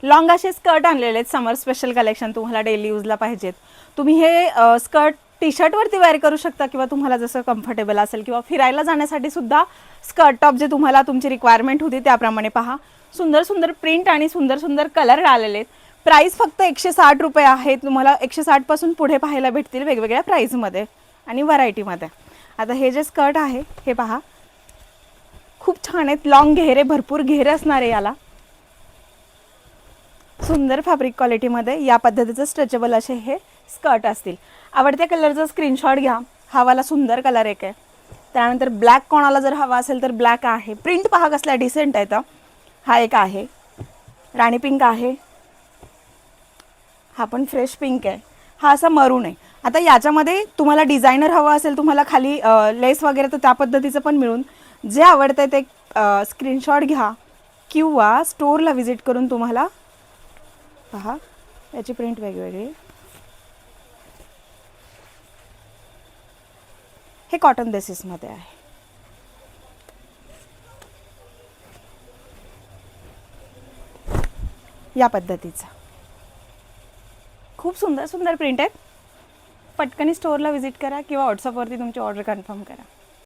Long असे skirt आणलेले आहेत, समर स्पेशल कलेक्शन, तुम्हाला डेली यूजला पाहिजेत. तुम्ही हे स्कर्ट टी शर्टवरती वेअर करू शकता किंवा तुम्हाला जसं कम्फर्टेबल असेल, किंवा फिरायला जाण्यासाठी सुद्धा स्कर्ट टॉप जे तुम्हाला तुमची रिक्वायरमेंट होती त्याप्रमाणे पहा. सुंदर सुंदर प्रिंट आणि सुंदर सुंदर कलर आलेले आहेत. प्राईस फक्त 160 रुपये आहे. तुम्हाला 160 पासून पुढे पाहायला भेटतील वेगवेगळ्या प्राईजमध्ये आणि व्हरायटीमध्ये. आता हे जे स्कर्ट आहे हे पहा, खूप छान आहेत. लॉंग घेरे, भरपूर घेरे असणार आहे याला. सुंदर फॅब्रिक क्वालिटीमध्ये या पद्धतीचं स्ट्रेचेबल असे हे स्कर्ट असतील. आवडत्या कलरचा स्क्रीनशॉट घ्या. हा वाला सुंदर कलर एक आहे. त्यानंतर ब्लॅक कोणाला जर हवा असेल तर ब्लॅक आहे. प्रिंट पहा कसला डिसेंट आहे. तर हा एक आहे, राणी पिंक आहे. हा पण फ्रेश पिंक आहे. हा असा मरून आहे. आता याच्यामध्ये तुम्हाला डिझायनर हवा असेल, तुम्हाला खाली लेस वगैरे, तर त्या पद्धतीचं पण मिळून, जे आवडतं ते स्क्रीनशॉट घ्या किंवा स्टोअरला व्हिजिट करून तुम्हाला पहा. याची प्रिंट वेगवेगळी. हे कॉटन बेसिसमध्ये आहे. या पद्धतीचा खूप सुंदर सुंदर प्रिंट आहेत. पटकन स्टोअरला व्हिजिट करा किंवा व्हॉट्सअपवरती तुमची ऑर्डर कन्फर्म करा.